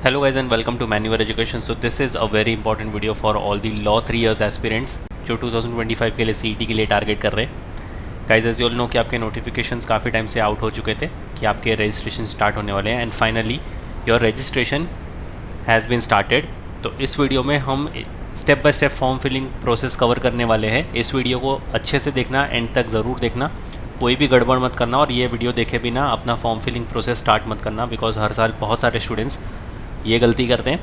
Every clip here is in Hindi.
Hello guys and welcome to Manual Education. So this is a very important video for all the law 3 years aspirants जो 2025 के लिए CET के लिए टारगेट कर रहे हैं। Guys as you all know कि आपके नोटिफिकेशंस काफ़ी टाइम से आउट हो चुके थे कि आपके रजिस्ट्रेशन स्टार्ट होने वाले हैं and finally your registration has been started. तो इस वीडियो में हम step by step form filling process cover करने वाले हैं। इस वीडियो को अच्छे से देखना, एंड तक ज़रूर देखना, कोई भी गड़बड़ मत करना और ये वीडियो देखे बिना अपना फॉर्म फिलिंग प्रोसेस स्टार्ट मत करना, बिकॉज हर साल बहुत सारे स्टूडेंट्स ये गलती करते हैं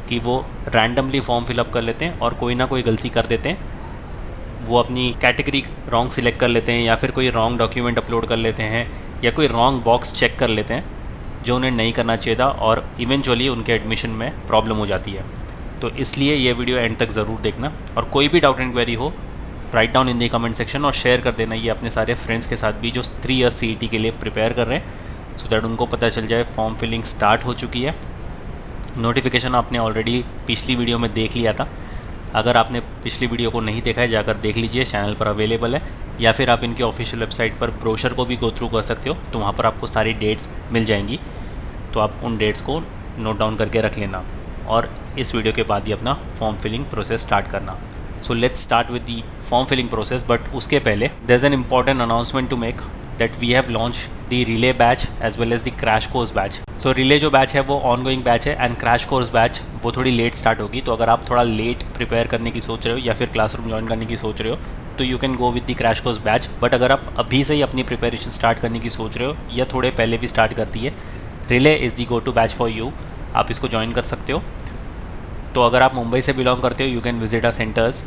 कि वो रैंडमली फॉर्म फिलअप कर लेते हैं और कोई ना कोई गलती कर देते हैं। वो अपनी कैटेगरी रॉन्ग सिलेक्ट कर लेते हैं या फिर कोई रॉन्ग डॉक्यूमेंट अपलोड कर लेते हैं या कोई रॉन्ग बॉक्स चेक कर लेते हैं जो उन्हें नहीं करना चाहिए था और इवेंचुअली उनके एडमिशन में प्रॉब्लम हो जाती है। तो इसलिए ये वीडियो एंड तक ज़रूर देखना और कोई भी डाउट एंड क्वेरी हो write down in the comment section और शेयर कर देना ये अपने सारे फ्रेंड्स के साथ भी जो 3 ईयर्स CET के लिए प्रिपेयर कर रहे हैं, सो दैट उनको पता चल जाए फॉर्म फिलिंग स्टार्ट हो चुकी है। नोटिफिकेशन आपने ऑलरेडी पिछली वीडियो में देख लिया था। अगर आपने पिछली वीडियो को नहीं देखा है जाकर देख लीजिए, चैनल पर अवेलेबल है, या फिर आप इनकी ऑफिशियल वेबसाइट पर ब्रोशर को भी गो थ्रू कर सकते हो, तो वहाँ पर आपको सारी डेट्स मिल जाएंगी। तो आप उन डेट्स को नोट डाउन करके रख लेना और इस वीडियो के बाद ही अपना फॉर्म फिलिंग प्रोसेस स्टार्ट करना। So let's start with the form filling process, but उसके पहले there is an important announcement to make that we have launch the relay batch as well as the crash course batch. So relay जो बैच है वो ऑनगोइंग बैच है एंड क्रैश कोर्स बैच वो थोड़ी लेट स्टार्ट होगी। तो अगर आप थोड़ा लेट प्रिपेयर करने की सोच रहे हो या फिर क्लासरूम ज्वाइन करने की सोच रहे हो तो you can go with the crash course batch. But अगर आप अभी से ही अपनी प्रिपरेशन स्टार्ट करने की सोच रहे हो या थोड़े पहले भी स्टार्ट करती है, relay is the go to batch for you. आप इसको ज्वाइन कर सकते हो। तो अगर आप मुंबई से बिलोंग करते हो you can visit our centres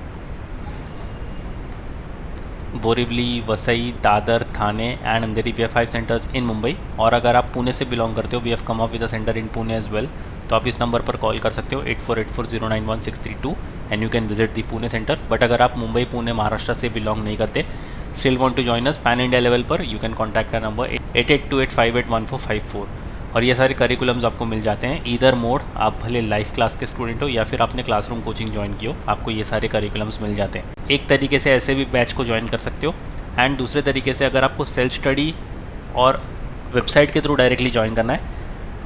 Borivali, Vasai, Dadar, Thane and Andheri. We have 5 centres in Mumbai. और अगर आप पुणे से बिलोंग करते हो we have come up with a centre in Pune as well. तो आप इस नंबर पर कॉल कर सकते हो 8484091632 and you can visit the Pune centre. But अगर आप मुंबई, पुणे, महाराष्ट्र से बिलोंग नहीं करते, still want to join us pan India level पर, you can contact our number 8828581454 और ये सारे करिकुलम्स आपको मिल जाते हैं। ईदर मोड, आप भले लाइव क्लास के स्टूडेंट हो या फिर आपने क्लासरूम कोचिंग ज्वाइन की हो, आपको ये सारे करिकुलम्स मिल जाते हैं। एक तरीके से ऐसे भी बैच को ज्वाइन कर सकते हो एंड दूसरे तरीके से अगर आपको सेल्फ स्टडी और वेबसाइट के थ्रू डायरेक्टली ज्वाइन करना है,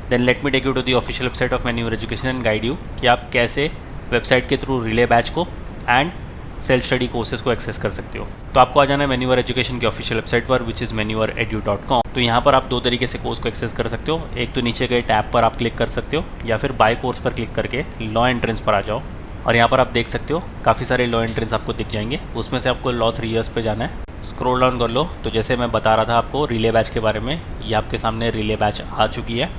then let me take you to the official website of मैन्यूअर एजुकेशन एंड गाइड यू कि आप कैसे वेबसाइट के थ्रू रिले बैच को एंड सेल्फ स्टडी कोर्सेज को एक्सेस कर सकते हो। तो आपको आ जाना है मैन्यूअर एजुकेशन की ऑफिशियल वेबसाइट पर विच इज़ manuaredu.com। तो यहाँ पर आप 2 तरीके से कोर्स को एक्सेस कर सकते हो। एक तो नीचे गए टैब पर आप क्लिक कर सकते हो या फिर बाय कोर्स पर क्लिक करके लॉ एंट्रेंस पर आ जाओ और यहाँ पर आप देख सकते हो काफ़ी सारे लॉ एंट्रेंस आपको दिख जाएंगे। उसमें से आपको लॉ 3 ईयर्स पर जाना है। स्क्रॉल डाउन कर लो तो जैसे मैं बता रहा था आपको रिले बैच के बारे में, ये आपके सामने रिले बैच आ चुकी है।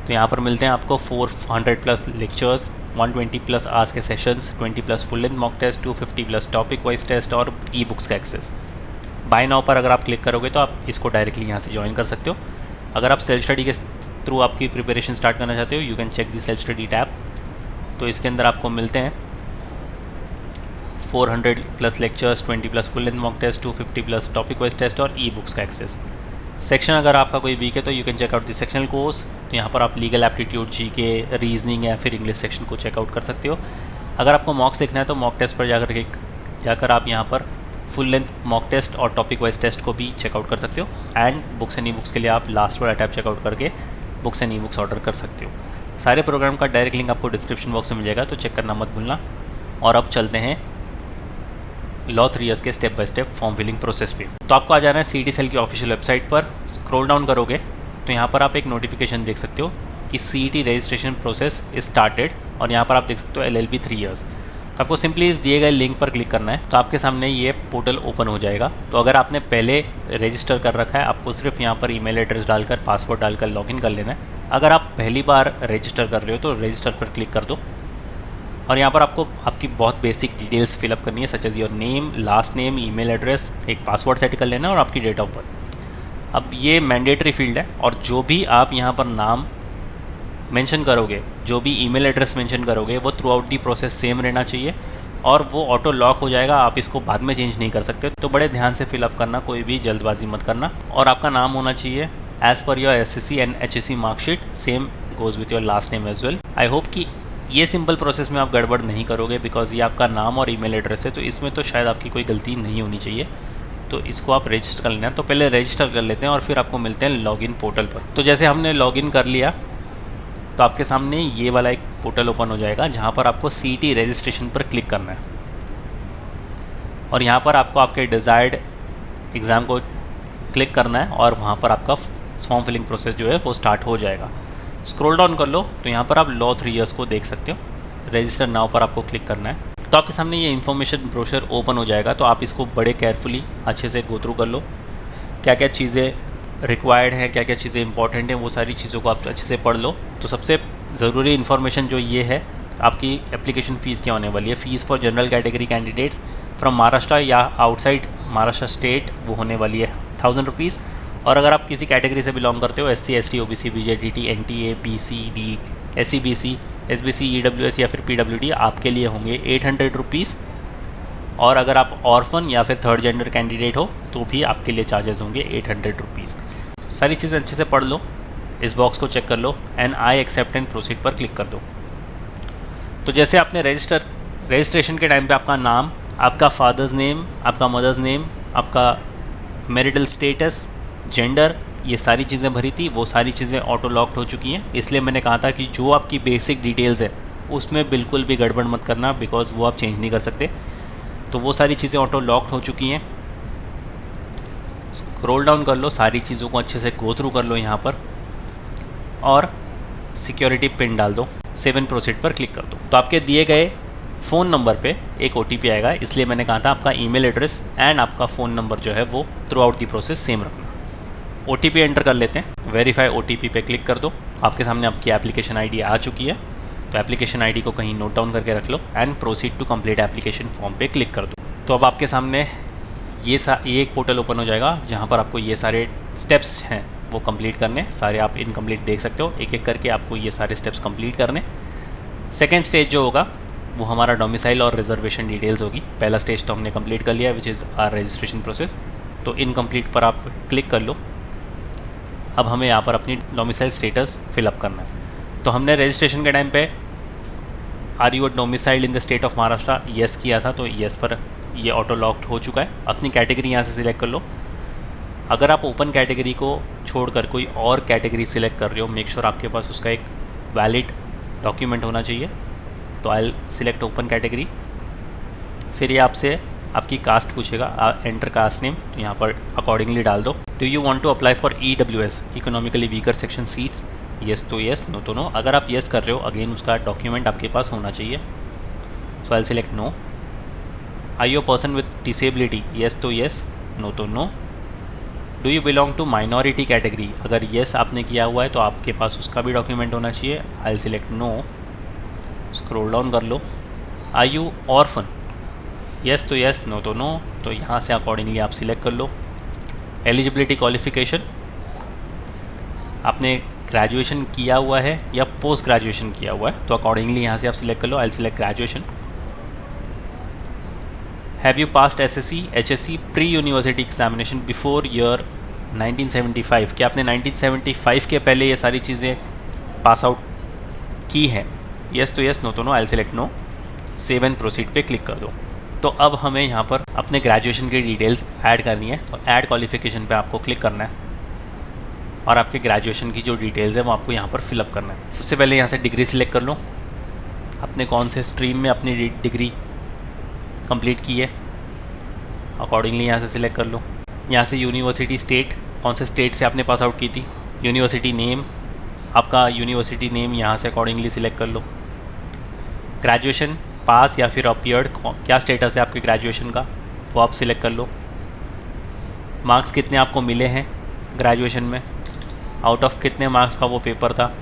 तो यहाँ पर मिलते हैं आपको 400+ लेक्चर्स, 120+ आवर्स के sessions, 20+ full length mock test, 250+ topic wise test और ई बुक्स का एक्सेस। बाय नाउ पर अगर आप क्लिक करोगे तो आप इसको डायरेक्टली यहाँ से ज्वाइन कर सकते हो। अगर आप सेल्फ स्टडी के थ्रू आपकी प्रिपरेशन स्टार्ट करना चाहते हो you can check the self study tab. तो इसके अंदर आपको मिलते हैं 400+ lectures, 20+ full length mock test, 250+ topic wise test और ई बुक्स का एक्सेस। सेक्शन अगर आपका कोई वीक है तो you can check out the sectional course. तो यहाँ पर आप लीगल एप्टीट्यूड, जीके, रीजनिंग या फिर इंग्लिश सेक्शन को चेकआउट कर सकते हो। अगर आपको मॉक्स लिखना है तो मॉक टेस्ट पर जाकर आप यहाँ पर फुल लेंथ मॉक टेस्ट और टॉपिक वाइज टेस्ट को भी चेकआउट कर सकते हो and books and e books के लिए आप लास्ट वाला टैब चेकआउट करके books and e books order कर सकते हो। सारे प्रोग्राम का डायरेक्ट लिंक आपको डिस्क्रिप्शन बॉक्स में मिल जाएगा, तो चेक करना मत भूलना। और अब चलते हैं लॉ 3 ईयर्स के step by step form filling process पे। तो आपको आ जाना है CET सेल की ऑफिशियल वेबसाइट पर। स्क्रॉल डाउन करोगे तो यहाँ पर आप एक नोटिफिकेशन देख सकते हो कि CET registration process is started और यहाँ पर आप देख सकते हो LLB 3 ईयर्स। तो आपको सिंपली इस दिए गए लिंक पर क्लिक करना है तो आपके सामने ये पोर्टल ओपन हो जाएगा। तो अगर आपने पहले रजिस्टर कर रखा है आपको सिर्फ यहाँ पर ईमेल एड्रेस डालकर, पासवर्ड डालकर लॉगिन कर लेना है। अगर आप पहली बार रजिस्टर कर रहे हो तो रजिस्टर पर क्लिक कर दो और यहाँ पर आपको आपकी बहुत बेसिक डिटेल्स फिलअप करनी है, such as your name, last name, email address, एक पासवर्ड सेट कर लेना और आपकी डेट ऑफ बर्थ। अब ये मैंडेटरी फील्ड है और जो भी आप यहाँ पर नाम मेंशन करोगे, जो भी ईमेल एड्रेस मेंशन करोगे वो through out the process same रहना चाहिए और वो ऑटो लॉक हो जाएगा, आप इसको बाद में चेंज नहीं कर सकते। तो बड़े ध्यान से फिलअप करना, कोई भी जल्दबाजी मत करना। और आपका नाम होना चाहिए as per your SSC and HSC marksheet, same goes with your last name as well. I hope कि ये सिंपल प्रोसेस में आप गड़बड़ नहीं करोगे बिकॉज ये आपका नाम और ईमेल एड्रेस है, तो इसमें तो शायद आपकी कोई गलती नहीं होनी चाहिए। तो इसको आप रजिस्टर कर लेना। तो पहले रजिस्टर कर लेते हैं और फिर आपको मिलते हैं लॉगिन पोर्टल पर। तो जैसे हमने लॉगिन कर लिया तो आपके सामने ये वाला एक पोर्टल ओपन हो जाएगा जहाँ पर आपको CET रजिस्ट्रेशन पर क्लिक करना है और यहाँ पर आपको आपके डिज़ायर्ड एग्ज़ाम को क्लिक करना है और वहाँ पर आपका फॉर्म फिलिंग प्रोसेस जो है वो स्टार्ट हो जाएगा। स्क्रॉल डाउन कर लो तो यहाँ पर आप लॉ 3 इयर्स को देख सकते हो। रजिस्टर नाउ पर आपको क्लिक करना है तो आपके सामने ये इन्फॉर्मेशन ब्रोशर ओपन हो जाएगा। तो आप इसको बड़े केयरफुली अच्छे से गो थ्रू कर लो, क्या क्या चीज़ें रिक्वायर्ड हैं, क्या क्या चीज़ें इंपॉर्टेंट हैं, वो सारी चीज़ों को आप अच्छे से पढ़ लो। तो सबसे ज़रूरी इन्फॉर्मेशन जो ये है, आपकी एप्लीकेशन फ़ीस क्या होने वाली है। Fees for general category candidates from Maharashtra या आउटसाइड महाराष्ट्र स्टेट वो होने वाली है 1000 रुपीज़। और अगर आप किसी कैटेगरी से बिलोंग करते हो SC ST OBC BJDT NTA BC D SC BC SBC EWS या फिर PWD, आपके लिए होंगे 800 रुपीज़। और अगर आप ऑर्फन या फिर थर्ड जेंडर कैंडिडेट हो तो भी आपके लिए चार्जेस होंगे 800 रुपीज़। सारी चीज़ें अच्छे से पढ़ लो, इस बॉक्स को चेक कर लो and I accept and proceed पर क्लिक कर दो। तो जैसे आपने रजिस्ट्रेशन के टाइम पे आपका नाम, आपका फादर्स नेम, आपका मदर्स नेम, आपका मैरिटल स्टेटस, जेंडर, ये सारी चीज़ें भरी थी, वो सारी चीज़ें ऑटो लॉक्ड हो चुकी हैं। इसलिए मैंने कहा था कि जो आपकी बेसिक डिटेल्स है उसमें बिल्कुल भी गड़बड़ मत करना, बिकॉज़ वो आप चेंज नहीं कर सकते। तो वो सारी चीज़ें ऑटो लॉक्ड हो चुकी हैं। स्क्रॉल डाउन कर लो, सारी चीज़ों को अच्छे से गो थ्रू कर लो यहाँ पर और सिक्योरिटी पिन डाल दो, सेव एंड प्रोसीड पर क्लिक कर दो। तो आपके दिए गए फ़ोन नंबर पे एक OTP आएगा, इसलिए मैंने कहा था आपका ईमेल एड्रेस एंड आपका फ़ोन नंबर जो है वो through out the process same रखना। OTP एंटर कर लेते हैं, वेरीफाई OTP पे क्लिक कर दो। आपके सामने आपकी एप्लीकेशन ID आ चुकी है, तो एप्लीकेशन ID को कहीं नोट डाउन करके रख लो and proceed to complete application form पे क्लिक कर दो। तो अब आपके सामने ये एक पोर्टल ओपन हो जाएगा जहाँ पर आपको ये सारे स्टेप्स हैं वो कंप्लीट करने। सारे आप इनकम्प्लीट देख सकते हो, एक एक करके आपको ये सारे स्टेप्स कंप्लीट करने। सेकेंड स्टेज जो होगा वो हमारा डोमिसाइल और रिजर्वेशन डिटेल्स होगी। पहला स्टेज तो हमने कंप्लीट कर लिया which is our registration process. तो इनकम्प्लीट पर आप क्लिक कर लो। अब हमें यहाँ पर अपनी डोमिसाइल स्टेटस फिलअप करना है। तो हमने रजिस्ट्रेशन के टाइम पे are you domiciled in the state of Maharashtra yes किया था, तो येस पर ये ऑटो लॉक्ड हो चुका है। अपनी कैटेगरी यहाँ से सिलेक्ट कर लो। अगर आप ओपन कैटेगरी को छोड़कर कोई और कैटेगरी सिलेक्ट कर रहे हो, मेक श्योर आपके पास उसका एक वैलिड डॉक्यूमेंट होना चाहिए। तो आई सिलेक्ट ओपन कैटेगरी। फिर ये आपसे आपकी कास्ट पूछेगा, एंटर कास्ट नेम, यहाँ पर अकॉर्डिंगली डाल दो। Do you want to apply for EWS economically weaker section seats, yes तो येस, नो तो नो। अगर आप येस कर रहे हो, अगेन उसका डॉक्यूमेंट आपके पास होना चाहिए। So I select no. Are you a person with disability, yes तो येस, नो तो no. Do you belong to minority category, अगर येस आपने किया हुआ है तो आपके पास उसका भी डॉक्यूमेंट होना चाहिए। I select no. Scroll down कर लो। आर यू ऑर्फन, येस तो येस, नो तो नो। तो यहाँ से अकॉर्डिंगली आप सिलेक्ट कर लो। एलिजिबिलिटी क्वालिफिकेशन, आपने ग्रेजुएशन किया हुआ है या पोस्ट ग्रेजुएशन किया हुआ है, तो अकॉर्डिंगली यहाँ से आप सिलेक्ट कर लो। I select graduation. Have you passed SSC HSC pre university examination before year 1975, क्या आपने 1975 के पहले ये सारी चीज़ें पास आउट की हैं, येस तो येस, नो तो no. I select no. Save and proceed पे क्लिक कर दो। तो अब हमें यहाँ पर अपने ग्रेजुएशन की डिटेल्स ऐड करनी है। तो ऐड क्वालिफिकेशन पे आपको क्लिक करना है और आपके ग्रेजुएशन की जो डिटेल्स है वो आपको यहाँ पर फिलअप करना है। सबसे पहले यहाँ से डिग्री सिलेक्ट कर लो, अपने कौन से स्ट्रीम में अपनी डिग्री कंप्लीट की है, अकॉर्डिंगली यहाँ से सिलेक्ट कर लो। यहाँ से यूनिवर्सिटी स्टेट, कौन से स्टेट से आपने पास आउट की थी। यूनिवर्सिटी नेम, आपका यूनिवर्सिटी नेम यहाँ से अकॉर्डिंगली सिलेक्ट कर लो। ग्रेजुएशन पास या फिर अपीयर्ड, क्या स्टेटस है आपके ग्रेजुएशन का वो आप सिलेक्ट कर लो। मार्क्स कितने आपको मिले हैं ग्रेजुएशन में, आउट ऑफ कितने मार्क्स का वो पेपर था।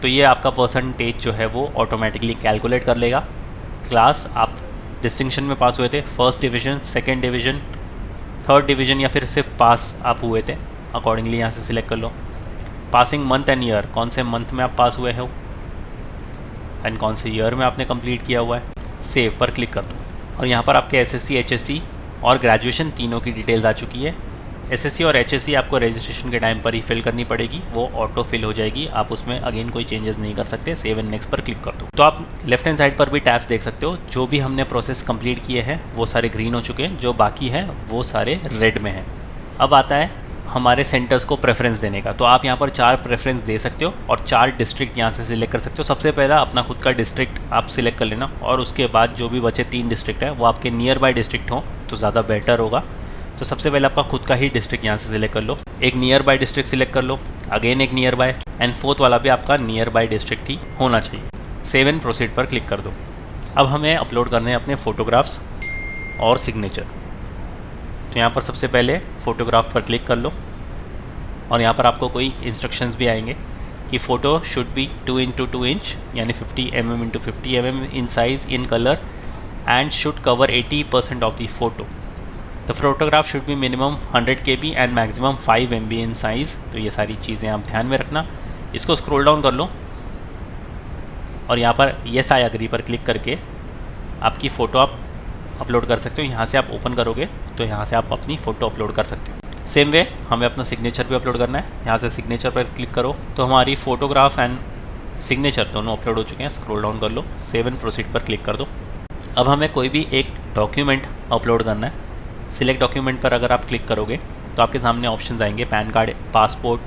तो ये आपका परसेंटेज जो है वो ऑटोमेटिकली कैलकुलेट कर लेगा। क्लास आप डिस्टिंक्शन में पास हुए थे, first division, second division, third division या फिर सिर्फ पास आप हुए थे, अकॉर्डिंगली यहाँ से सिलेक्ट कर लो। पासिंग मंथ एंड ईयर, कौन से मंथ में आप पास हुए हो एंड कौन से ईयर में आपने कंप्लीट किया हुआ है। सेव पर क्लिक कर दो और यहाँ पर आपके SSC HSC और ग्रेजुएशन तीनों की डिटेल्स आ चुकी है। SSC और HSC आपको रजिस्ट्रेशन के टाइम पर ही फिल करनी पड़ेगी, वो ऑटो फिल हो जाएगी, आप उसमें अगेन कोई चेंजेस नहीं कर सकते। सेव एंड नेक्स्ट पर क्लिक कर दो। तो आप लेफ्ट हैंड साइड पर भी टैब्स देख सकते हो, जो भी हमने प्रोसेस कंप्लीट किए हैं वो सारे ग्रीन हो चुके हैं, जो बाकी है वो सारे रेड में हैं। अब आता है हमारे सेंटर्स को प्रेफरेंस देने का। तो आप यहाँ पर 4 प्रेफरेंस दे सकते हो और 4 डिस्ट्रिक्ट यहाँ से सिलेक्ट कर सकते हो। सबसे पहला अपना खुद का डिस्ट्रिक्ट आप सिलेक्ट कर लेना और उसके बाद जो भी बचे 3 डिस्ट्रिक्ट हैं वो आपके नियर बाय डिस्ट्रिक्ट हों तो ज़्यादा बेटर होगा। तो सबसे पहले आपका खुद का ही डिस्ट्रिक्ट यहाँ से सिलेक्ट कर लो, एक नियर बाय डिस्ट्रिक्ट सिलेक्ट कर लो, अगेन एक नियर बाय, एंड 4th वाला भी आपका नियर बाय डिस्ट्रिक्ट ही होना चाहिए। सेव एंड प्रोसीड पर क्लिक कर दो। अब हमें अपलोड करने हैं अपने फ़ोटोग्राफ्स और सिग्नेचर। तो यहाँ पर सबसे पहले फ़ोटोग्राफ पर क्लिक कर लो और यहाँ पर आपको कोई इंस्ट्रक्शंस भी आएंगे कि photo should be 2x2 inch यानी 50 mm × 50 mm in size in colour and should cover 80% of the photo. The photograph should be minimum 100 KB and maximum 5 MB in size. तो ये सारी चीज़ें आप ध्यान में रखना। इसको स्क्रॉल डाउन कर लो और यहाँ पर येस आई एग्री पर क्लिक करके आपकी फ़ोटो आप अपलोड कर सकते हो। यहाँ से आप ओपन करोगे तो यहाँ से आप अपनी फ़ोटो अपलोड कर सकते हो। सेम वे हमें अपना सिग्नेचर भी अपलोड करना है। यहाँ से सिग्नेचर पर क्लिक करो तो हमारी फ़ोटोग्राफ एंड सिग्नेचर दोनों अपलोड हो चुके हैं। स्क्रॉल डाउन कर लो, सेव एंड प्रोसीड पर क्लिक कर दो। अब हमें कोई भी एक डॉक्यूमेंट अपलोड करना है। सिलेक्ट डॉक्यूमेंट पर अगर आप क्लिक करोगे तो आपके सामने ऑप्शंस आएंगे, pan card, passport,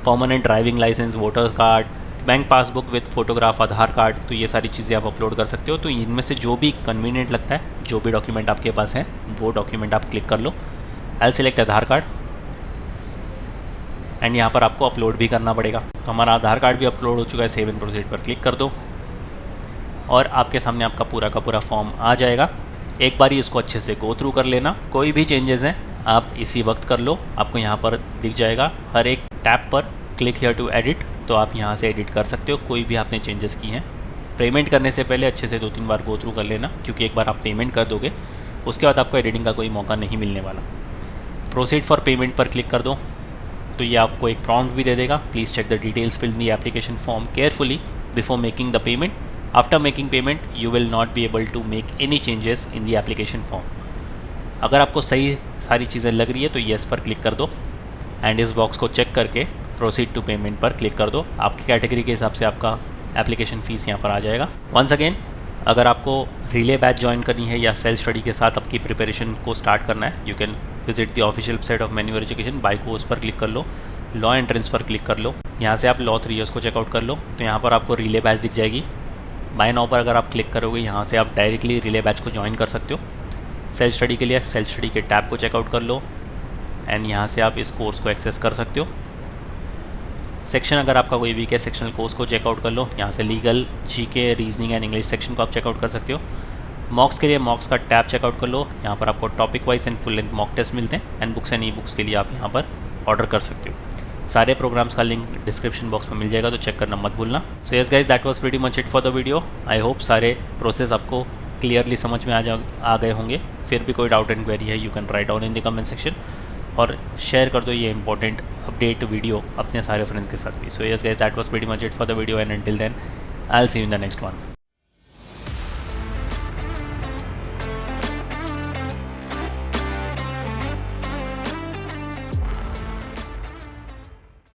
permanent driving licence, voter card, bank passbook with photograph, Aadhaar card. तो ये सारी चीज़ें आप अपलोड कर सकते हो। तो इनमें से जो भी कन्वीनियंट लगता है, जो भी डॉक्यूमेंट आपके पास है वो डॉक्यूमेंट आप क्लिक कर लो। I select Aadhaar card and यहाँ पर आपको अपलोड भी करना पड़ेगा। तो हमारा आधार कार्ड भी अपलोड हो चुका है। सेव एंड प्रोसीड पर क्लिक कर दो और आपके सामने आपका पूरा का पूरा फॉर्म आ जाएगा। एक बार ही इसको अच्छे से गो थ्रू कर लेना। कोई भी चेंजेस हैं आप इसी वक्त कर लो। आपको यहाँ पर दिख जाएगा हर एक टैब पर क्लिक हियर टू एडिट, तो आप यहाँ से एडिट कर सकते हो कोई भी आपने चेंजेस की हैं। पेमेंट करने से पहले अच्छे से 2-3 बार गो थ्रू कर लेना, क्योंकि एक बार आप पेमेंट कर दोगे उसके बाद आपको एडिटिंग का कोई मौका नहीं मिलने वाला। प्रोसीड फॉर पेमेंट पर क्लिक कर दो तो ये आपको एक प्रॉम्प्ट भी दे देगा, please check the details fill in the application form carefully before making the payment. After making payment you will not be able to make any changes in the application form. अगर आपको सही सारी चीज़ें लग रही है तो येस पर क्लिक कर दो एंड इस बॉक्स को चेक करके प्रोसीड टू पेमेंट पर क्लिक कर दो। आपकी कैटेगरी के हिसाब से आपका एप्लीकेशन फ़ीस यहाँ पर आ जाएगा। वंस अगेन अगर आपको रिले बैच ज्वाइन करनी है या सेल्फ स्टडी के साथ आपकी प्रिपरेशन को स्टार्ट करना है, you can visit the official website of मैन्यूअर एजुकेशन। बाय कोर्स पर क्लिक कर लो, लॉ एंट्रेंस पर क्लिक कर लो, यहाँ से आप लॉ 3 इयर्स को चेकआउट कर लो। तो यहाँ पर आपको रिले बैच दिख जाएगी। बाय नाउ पर अगर आप क्लिक करोगे यहाँ से आप डायरेक्टली रिले बैच को ज्वाइन कर सकते हो। सेल्फ स्टडी के लिए सेल्फ स्टडी के टैब को चेकआउट कर लो एंड यहाँ से आप इस कोर्स को एक्सेस कर सकते हो। सेक्शन अगर आपका कोई वीक है, सेक्शनल कोर्स को चेकआउट कर लो। यहाँ से legal, GK, reasoning and English section को आप चेकआउट कर सकते हो। मॉक्स के लिए मॉक्स का टैब चेकआउट कर लो। यहाँ पर आपको topic wise and full length mock test मिलते हैं and books and e books के लिए आप यहाँ पर ऑर्डर कर सकते हो। सारे प्रोग्राम्स का लिंक डिस्क्रिप्शन बॉक्स में मिल जाएगा, तो चेक करना मत भूलना। सो yes guys, that was pretty much it for the video. I hope सारे प्रोसेस आपको क्लियरली समझ में आ गए होंगे। फिर भी कोई डाउट एंड क्वेरी है you can write down in the comment section और शेयर कर दो ये इंपॉर्टेंट अपडेट वीडियो अपने सारे फ्रेंड्स के साथ भी। So yes guys, that was pretty much it for the video and until then I will see you in the next one.